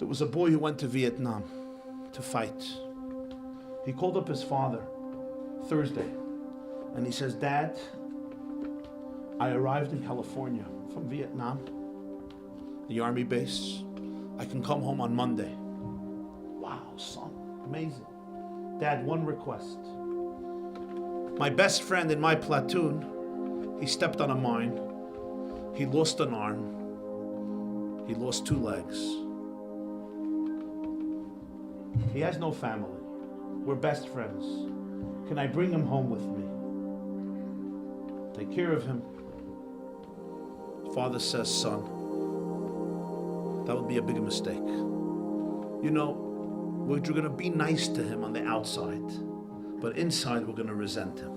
There was a boy who went to Vietnam to fight. He called up his father Thursday and he says, Dad, I arrived in California from Vietnam, the army base. I can come home on Monday. Wow, son, amazing. Dad, one request. My best friend in my platoon, he stepped on a mine. He lost an arm. He lost 2 legs. He has no family. We're best friends. Can I bring him home with me? Take care of him. Father says, son, that would be a big mistake. You know, we're going to be nice to him on the outside, but inside we're going to resent him.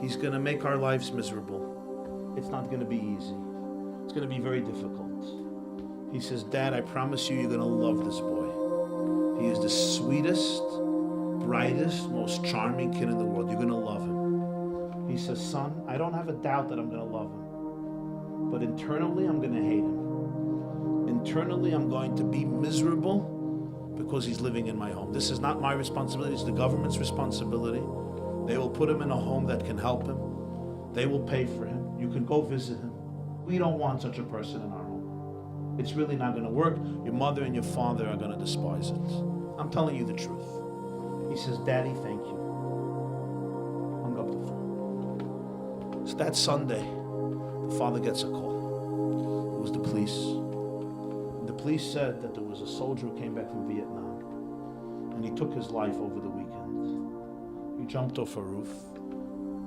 He's going to make our lives miserable. It's not going to be easy. It's going to be very difficult. He says, Dad, I promise you, you're going to love this boy. He is the sweetest, brightest, most charming kid in the world. You're going to love him. He says, son, I don't have a doubt that I'm going to love him. But internally, I'm going to hate him. Internally, I'm going to be miserable because he's living in my home. This is not my responsibility. It's the government's responsibility. They will put him in a home that can help him. They will pay for him. You can go visit him. We don't want such a person in our home. It's really not going to work. Your mother and your father are going to despise it. I'm telling you the truth. He says, Daddy, thank you. Hung up the phone. So that Sunday, the father gets a call. It was the police. And the police said that there was a soldier who came back from Vietnam and he took his life over the weekend. He jumped off a roof.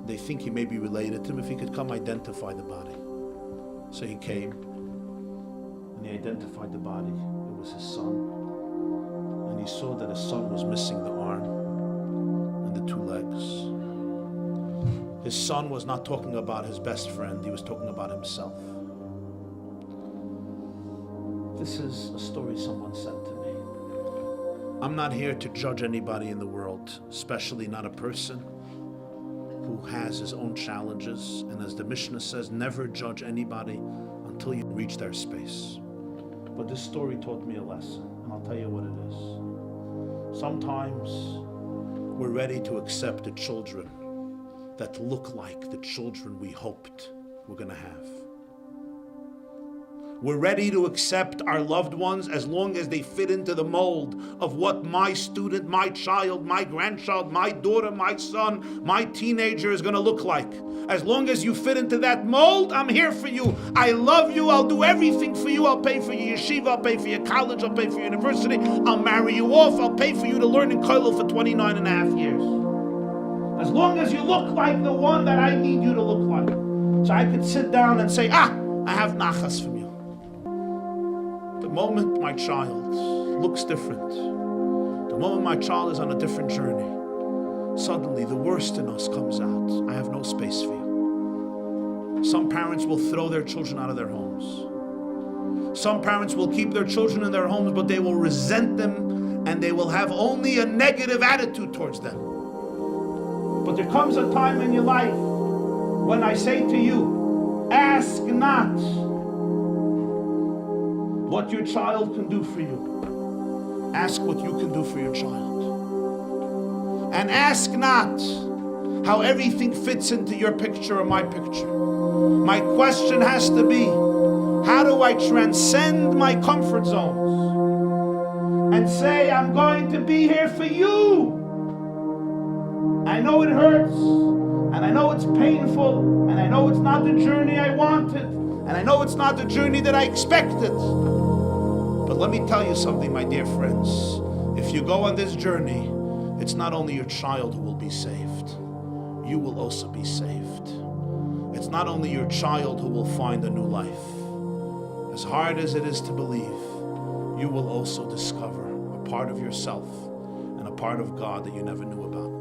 They think he may be related to him. If he could come identify the body. So he came and he identified the body. It was his son. And he saw that his son was missing the arm and the 2 legs. His son was not talking about his best friend. He was talking about himself. This is a story someone sent to me. I'm not here to judge anybody in the world, especially not a person who has his own challenges. And as the Mishnah says, never judge anybody until you reach their space. But this story taught me a lesson, and I'll tell you what it is. Sometimes we're ready to accept the children that look like the children we hoped we're going to have. We're ready to accept our loved ones as long as they fit into the mold of what my student, my child, my grandchild, my daughter, my son, my teenager is going to look like. As long as you fit into that mold, I'm here for you. I love you. I'll do everything for you. I'll pay for your yeshiva. I'll pay for your college. I'll pay for your university. I'll marry you off. I'll pay for you to learn in kollel for 29 and a half years. As long as you look like the one that I need you to look like. So I could sit down and say, I have nachas from you. The moment my child looks different, the moment my child is on a different journey, suddenly the worst in us comes out. I have no space for you. Some parents will throw their children out of their homes. Some parents will keep their children in their homes, but they will resent them and they will have only a negative attitude towards them. But there comes a time in your life when I say to you, ask not what your child can do for you. Ask what you can do for your child. And ask not how everything fits into your picture or my picture. My question has to be, how do I transcend my comfort zones and say, I'm going to be here for you? I know it hurts, and I know it's painful, and I know it's not the journey I wanted, and I know it's not the journey that I expected. But let me tell you something, my dear friends. If you go on this journey, it's not only your child who will be saved, you will also be saved. It's not only your child who will find a new life. As hard as it is to believe, you will also discover a part of yourself and a part of God that you never knew about.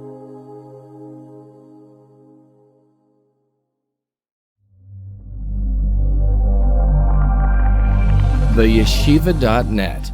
TheYeshiva.net